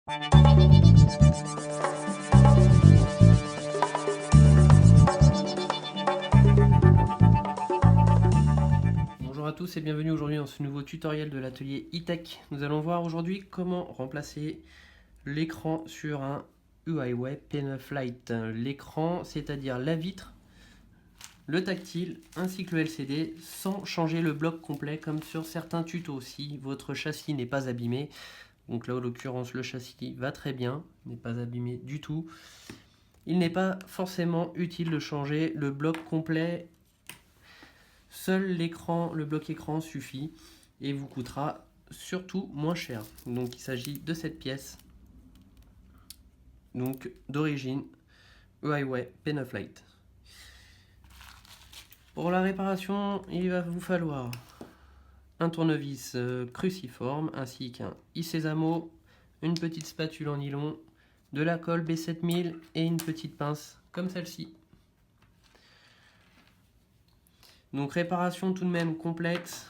Bonjour à tous et bienvenue aujourd'hui dans ce nouveau tutoriel de l'atelier e-tech. Nous allons voir aujourd'hui comment remplacer l'écran sur un Huawei P9 Lite. L'écran, c'est-à-dire la vitre, le tactile ainsi que le LCD sans changer le bloc complet comme sur certains tutos si votre châssis n'est pas abîmé. Donc là en l'occurrence le châssis va très bien, n'est pas abîmé du tout. Il n'est pas forcément utile de changer le bloc complet. Seul l'écran, le bloc écran suffit et vous coûtera surtout moins cher. Donc il s'agit de cette pièce, donc d'origine Huawei P9 Lite. Pour la réparation, il va vous falloir un tournevis cruciforme ainsi qu'un e-sésamo, une petite spatule en nylon, de la colle B7000 et une petite pince comme celle-ci. Donc réparation tout de même complexe.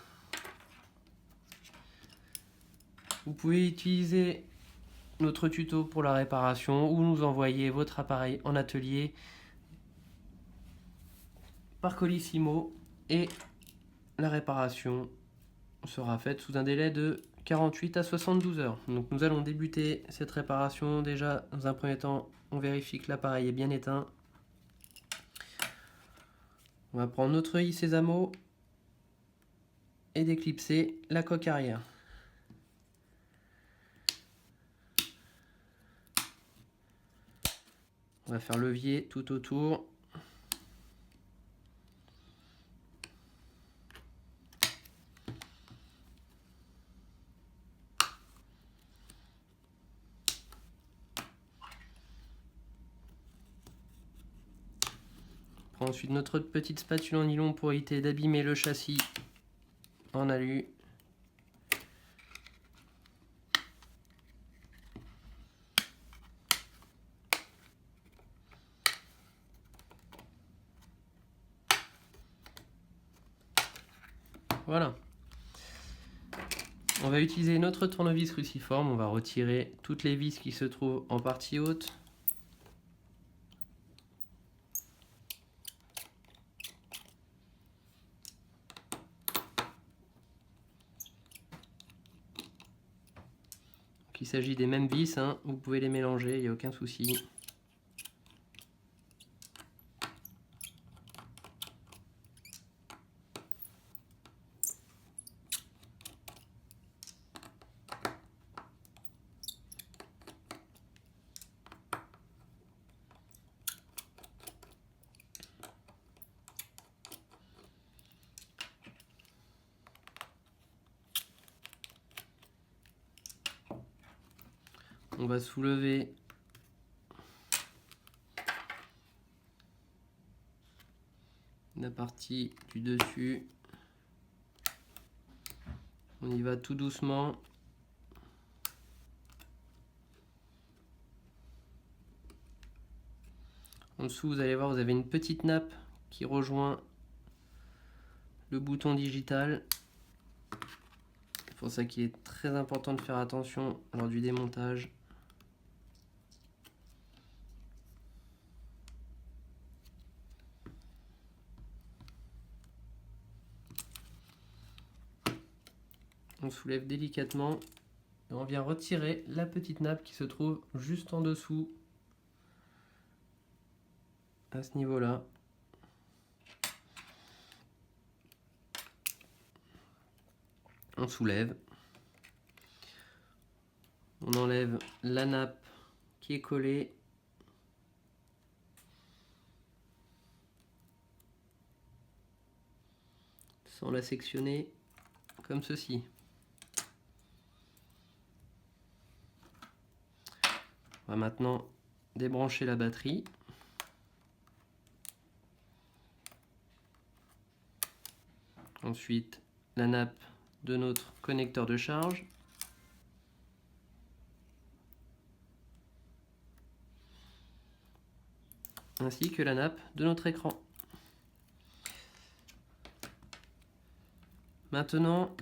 Vous pouvez utiliser notre tuto pour la réparation ou nous envoyer votre appareil en atelier par Colissimo et la réparation sera faite sous un délai de 48 à 72 heures. Donc nous allons débuter cette réparation. Déjà dans un premier temps on vérifie que l'appareil est bien éteint. On va prendre notre e-sésamo et déclipser la coque arrière. On va faire levier tout autour. On prend ensuite notre petite spatule en nylon pour éviter d'abîmer le châssis en alu. Voilà. On va utiliser notre tournevis cruciforme, on va retirer toutes les vis qui se trouvent en partie haute. Donc, il s'agit des mêmes vis, hein. Vous pouvez les mélanger, il n'y a aucun souci. On va soulever la partie du dessus. On y va tout doucement. En dessous, vous allez voir, vous avez une petite nappe qui rejoint le bouton digital. C'est pour ça qu'il est très important de faire attention lors du démontage. On soulève délicatement et on vient retirer la petite nappe qui se trouve juste en dessous, à ce niveau-là. On soulève, on enlève la nappe qui est collée. Sans la sectionner comme ceci. On va maintenant débrancher la batterie. Ensuite, la nappe de notre connecteur de charge. Ainsi que la nappe de notre écran. Maintenant,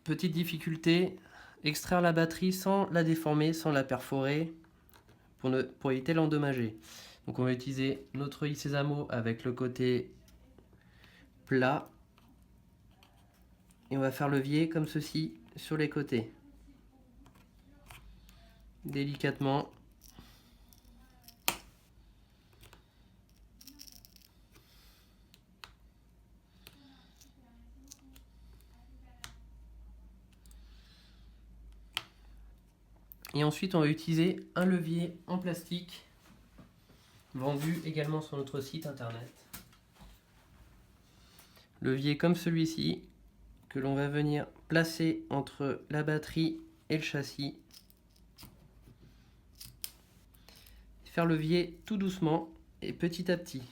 petite difficulté, extraire la batterie sans la déformer, sans la perforer, pour éviter l'endommager. Donc on va utiliser notre huile sésamo avec le côté plat. Et on va faire levier comme ceci sur les côtés. Délicatement. Et ensuite on va utiliser un levier en plastique vendu également sur notre site internet. Levier comme celui-ci que l'on va venir placer entre la batterie et le châssis. Faire levier tout doucement et petit à petit.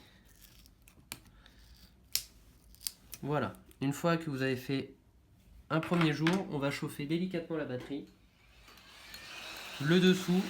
Voilà, une fois que vous avez fait un premier jour, on va chauffer délicatement la batterie, le dessous.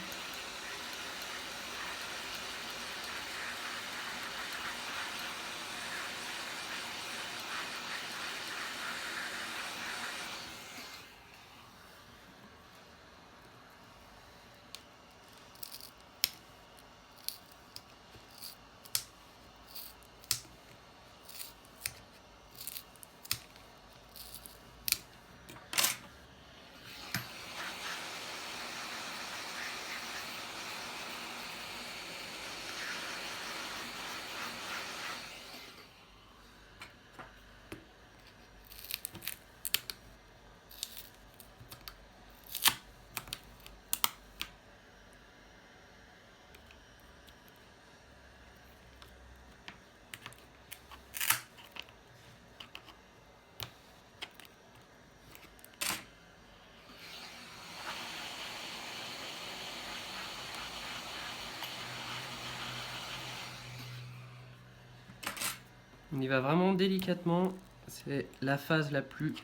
On y va vraiment délicatement, c'est la phase la plus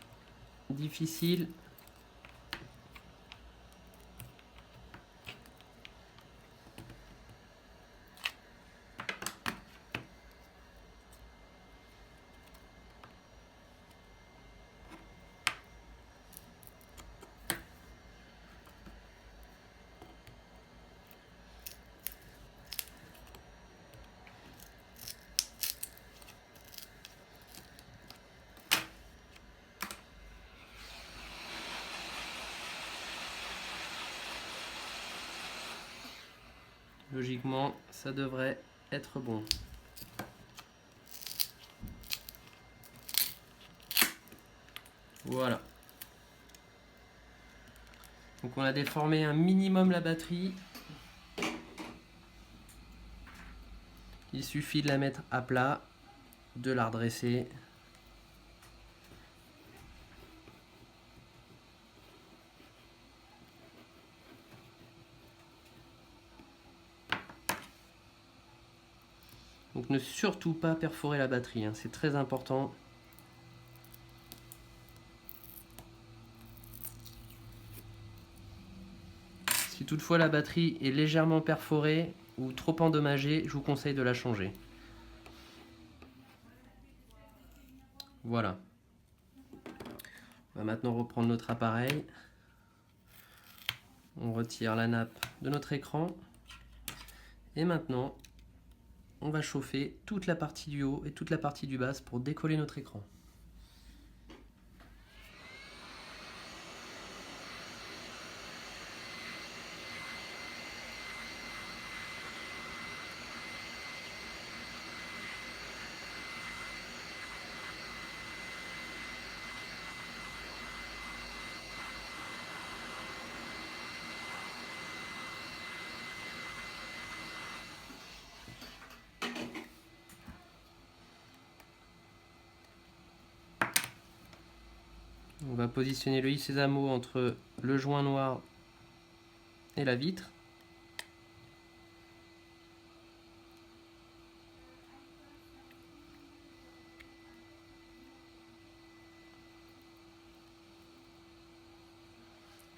difficile. Logiquement, ça devrait être bon. Voilà. Donc on a déformé un minimum la batterie. Il suffit de la mettre à plat, de la redresser. Donc ne surtout pas perforer la batterie, hein, c'est très important. Si toutefois la batterie est légèrement perforée ou trop endommagée, je vous conseille de la changer. Voilà. On va maintenant reprendre notre appareil. On retire la nappe de notre écran. Et maintenant, on va chauffer toute la partie du haut et toute la partie du bas pour décoller notre écran. On va positionner le sésamo entre le joint noir et la vitre.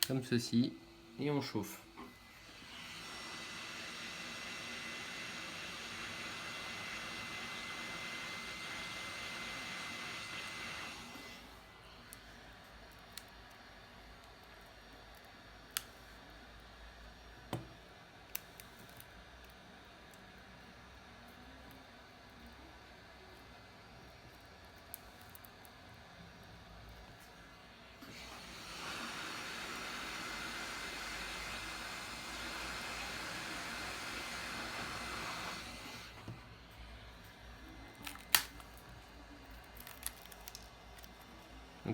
Comme ceci, et on chauffe.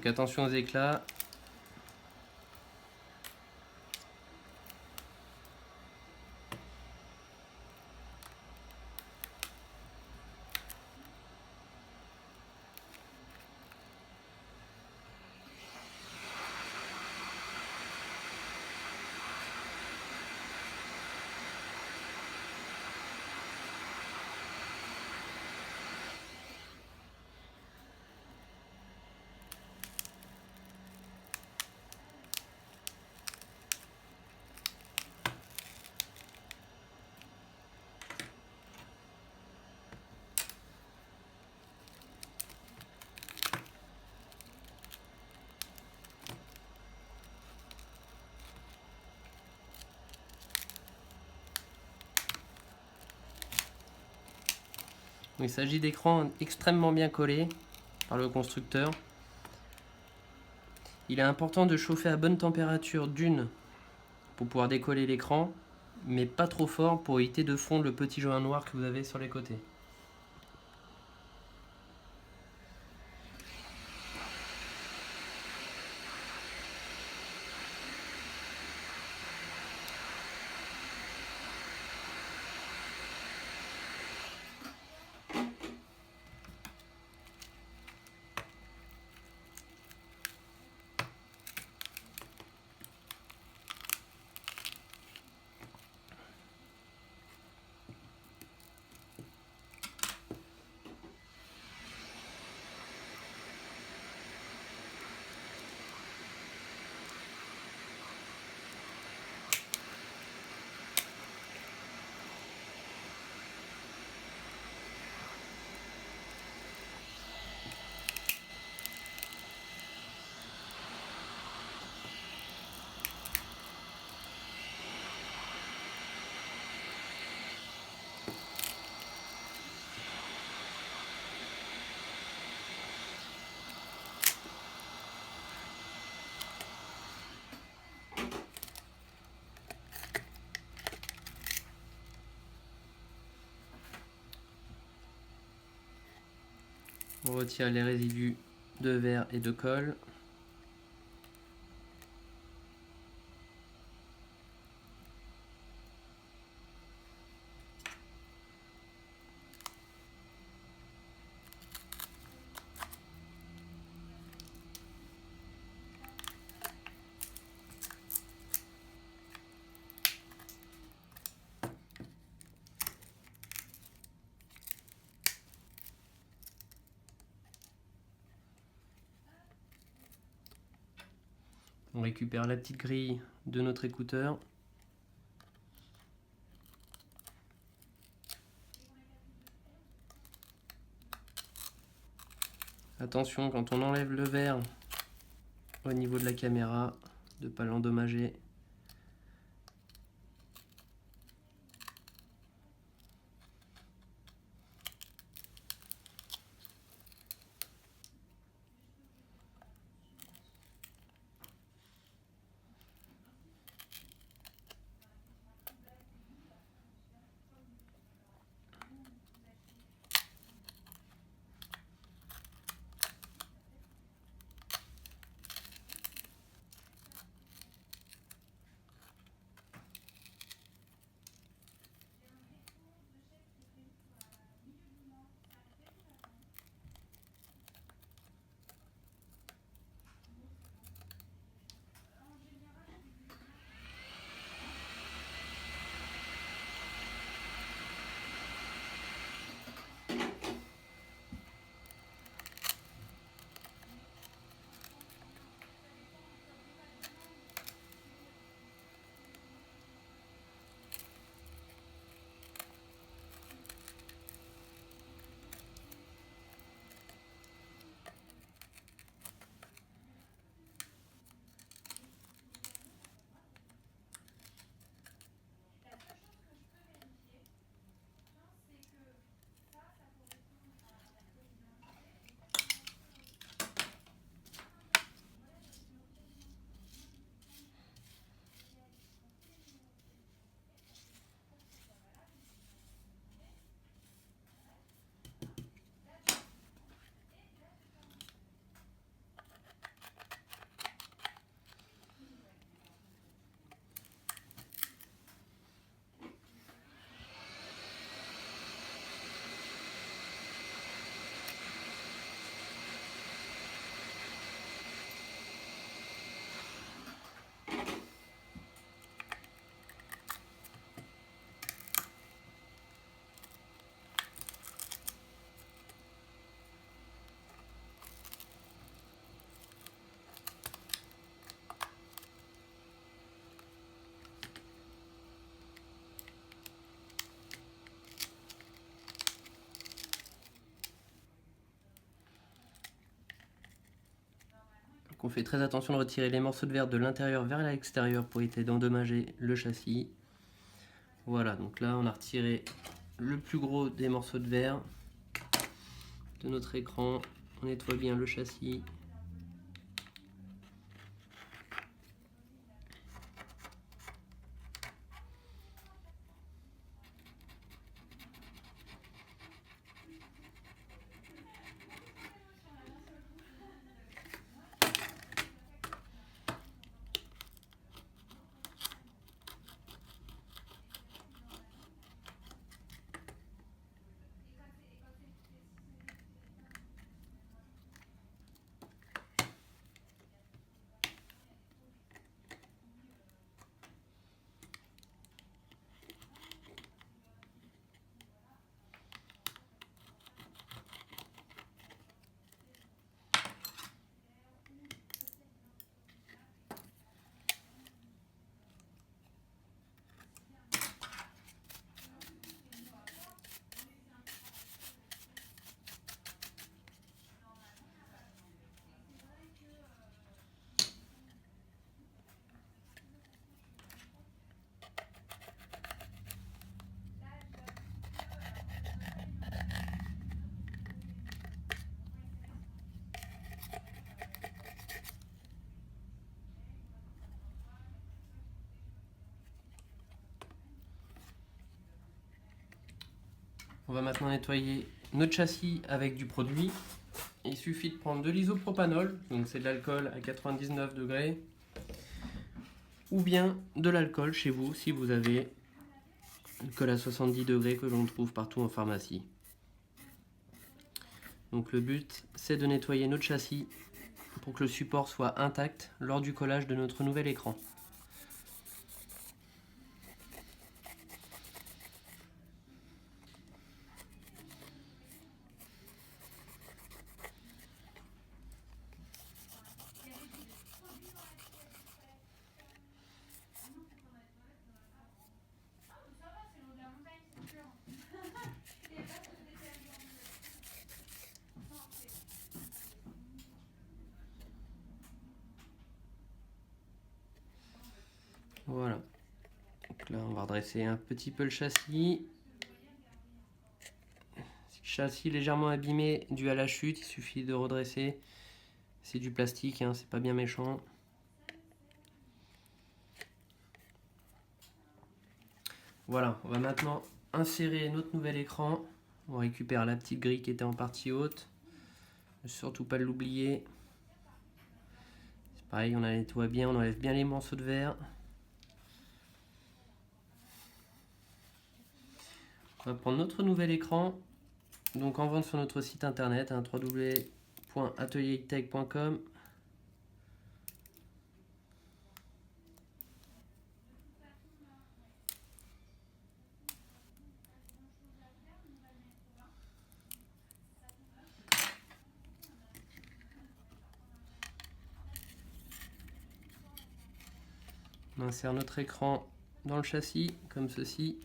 Donc attention aux éclats. Il s'agit d'écrans extrêmement bien collés par le constructeur. Il est important de chauffer à bonne température d'une pour pouvoir décoller l'écran, mais pas trop fort pour éviter de fondre le petit joint noir que vous avez sur les côtés. On retire les résidus de verre et de colle. On récupère la petite grille de notre écouteur. Attention quand on enlève le verre au niveau de la caméra, de ne pas l'endommager. qu'on fait très attention de retirer les morceaux de verre de l'intérieur vers l'extérieur pour éviter d'endommager le châssis. Voilà, donc là on a retiré le plus gros des morceaux de verre de notre écran. On nettoie bien le châssis. On va maintenant nettoyer notre châssis avec du produit. Il suffit de prendre de l'isopropanol, donc c'est de l'alcool à 99 degrés, ou bien de l'alcool chez vous si vous avez l'alcool à 70 degrés que l'on trouve partout en pharmacie. Donc le but c'est de nettoyer notre châssis pour que le support soit intact lors du collage de notre nouvel écran. Voilà, donc là on va redresser un petit peu le châssis. Châssis légèrement abîmé dû à la chute, il suffit de redresser. C'est du plastique, hein, c'est pas bien méchant. Voilà, on va maintenant insérer notre nouvel écran. On récupère la petite grille qui était en partie haute. Surtout pas l'oublier. C'est pareil, on la nettoie bien, on enlève bien les morceaux de verre. On va prendre notre nouvel écran, donc en vente sur notre site internet, hein, www.atelieritech.com. On insère notre écran dans le châssis, comme ceci.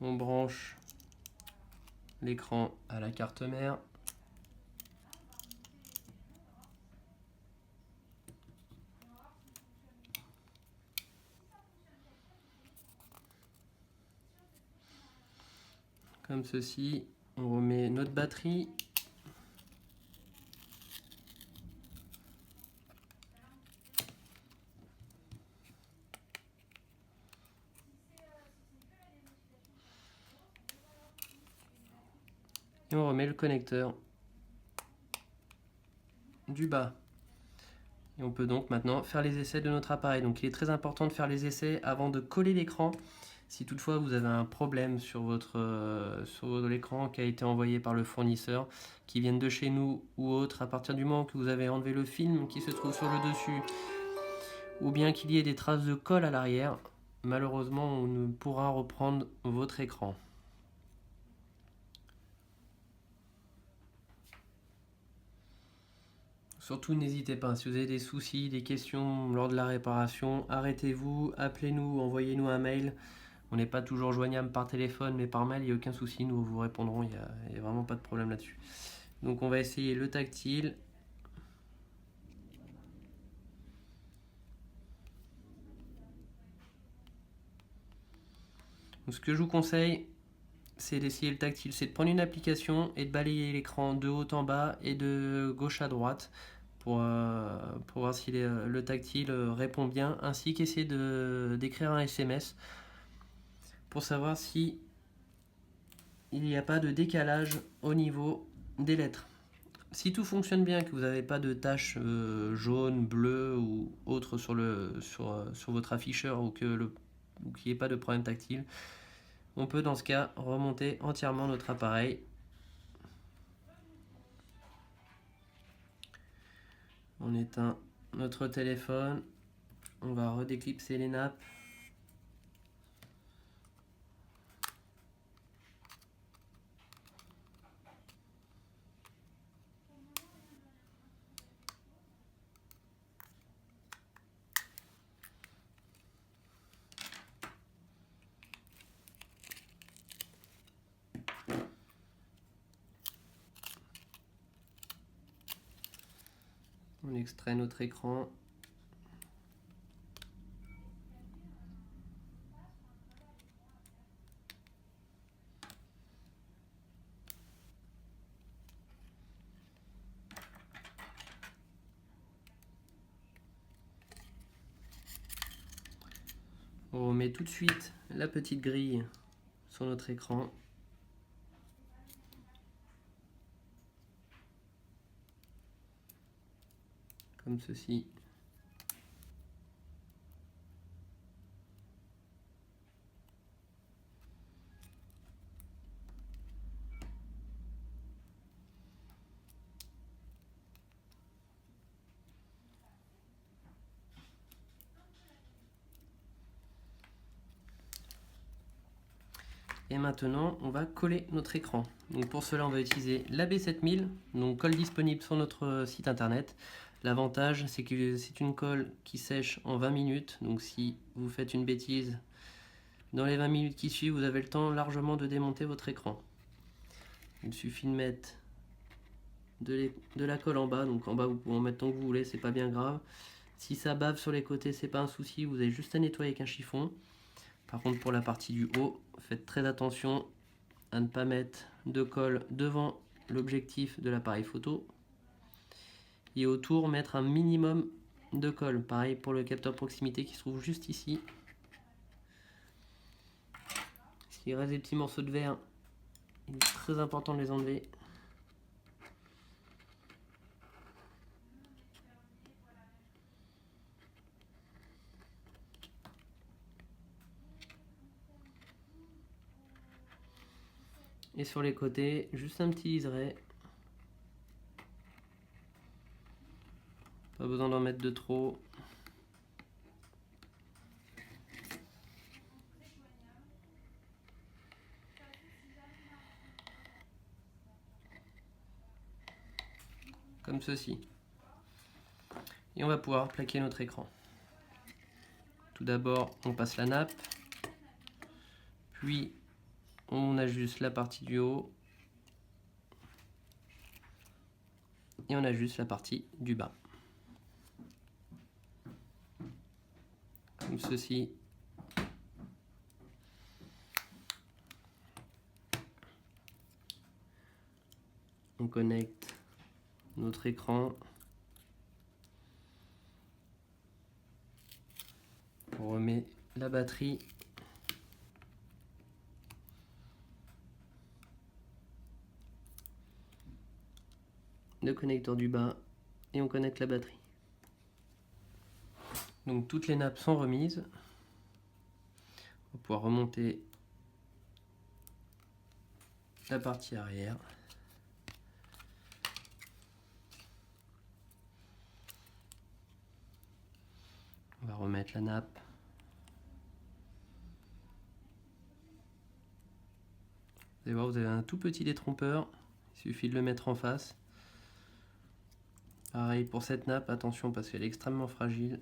On branche l'écran à la carte mère. Comme ceci. On remet notre batterie. Et on remet le connecteur du bas. Et on peut donc maintenant faire les essais de notre appareil. Donc il est très important de faire les essais avant de coller l'écran. Si toutefois vous avez un problème sur l'écran qui a été envoyé par le fournisseur, qui vienne de chez nous ou autre, à partir du moment que vous avez enlevé le film qui se trouve sur le dessus, ou bien qu'il y ait des traces de colle à l'arrière, malheureusement on ne pourra reprendre votre écran. Surtout n'hésitez pas, si vous avez des soucis, des questions lors de la réparation, arrêtez-vous, appelez-nous, envoyez-nous un mail. On n'est pas toujours joignable par téléphone, mais par mail, il n'y a aucun souci, nous vous répondrons, il n'y a vraiment pas de problème là-dessus. Donc on va essayer le tactile. Donc, ce que je vous conseille, c'est d'essayer le tactile, c'est de prendre une application et de balayer l'écran de haut en bas et de gauche à droite pour voir si le tactile répond bien, ainsi qu'essayer d'écrire un SMS pour savoir si il n'y a pas de décalage au niveau des lettres. Si tout fonctionne bien, que vous n'avez pas de taches jaunes, bleues ou autres sur votre afficheur ou qu'il n'y ait pas de problème tactile, on peut dans ce cas remonter entièrement notre appareil. On éteint notre téléphone, on va redéclipser les nappes. On extrait notre écran. On remet tout de suite la petite grille sur notre écran. Comme ceci. Et maintenant, on va coller notre écran. Donc pour cela, on va utiliser l'AB7000, donc colle disponible sur notre site internet. L'avantage, c'est que c'est une colle qui sèche en 20 minutes. Donc si vous faites une bêtise, dans les 20 minutes qui suivent, vous avez le temps largement de démonter votre écran. Il suffit de mettre de la colle en bas. Donc en bas, vous pouvez en mettre tant que vous voulez, c'est pas bien grave. Si ça bave sur les côtés, c'est pas un souci, vous avez juste à nettoyer avec un chiffon. Par contre, pour la partie du haut, faites très attention à ne pas mettre de colle devant l'objectif de l'appareil photo. Et autour, mettre un minimum de colle. Pareil pour le capteur proximité qui se trouve juste ici. S'il reste des petits morceaux de verre, il est très important de les enlever. Et sur les côtés, juste un petit liseré. Pas besoin d'en mettre de trop. Comme ceci. Et on va pouvoir plaquer notre écran. Tout d'abord, on passe la nappe. Puis, on ajuste la partie du haut. Et on ajuste la partie du bas. Comme ceci. On connecte notre écran. On remet la batterie. Le connecteur du bas et on connecte la batterie. Donc toutes les nappes sont remises. On va pouvoir remonter la partie arrière. On va remettre la nappe. Vous allez voir, vous avez un tout petit détrompeur. Il suffit de le mettre en face. Pareil pour cette nappe, attention parce qu'elle est extrêmement fragile.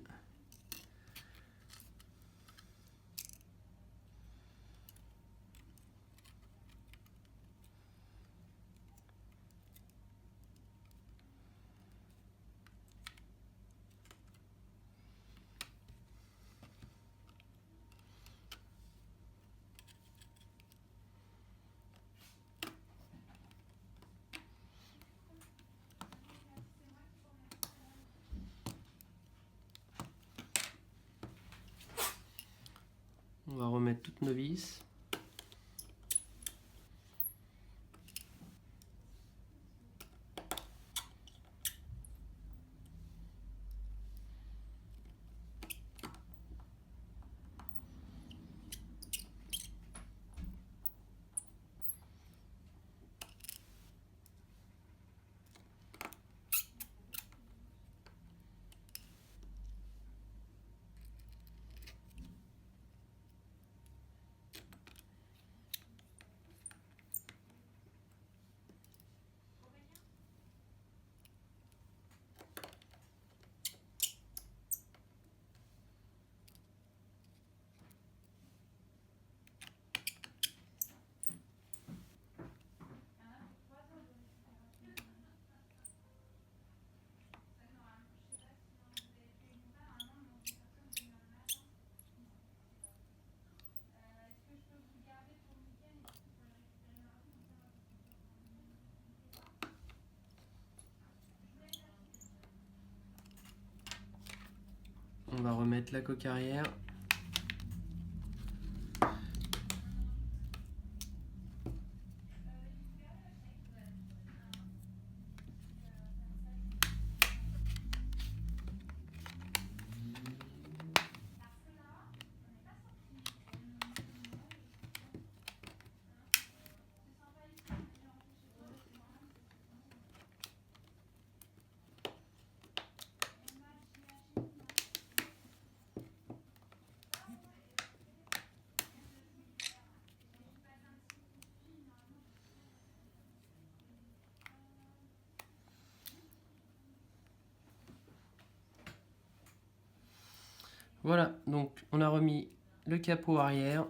On va remettre toutes nos vis. On va remettre la coque arrière. Voilà, donc on a remis le capot arrière.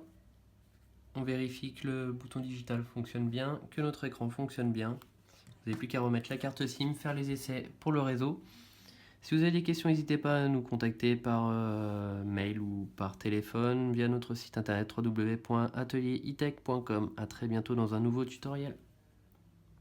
On vérifie que le bouton digital fonctionne bien, que notre écran fonctionne bien. Vous n'avez plus qu'à remettre la carte SIM, faire les essais pour le réseau. Si vous avez des questions, n'hésitez pas à nous contacter par mail ou par téléphone via notre site internet www.atelieritech.com. A très bientôt dans un nouveau tutoriel.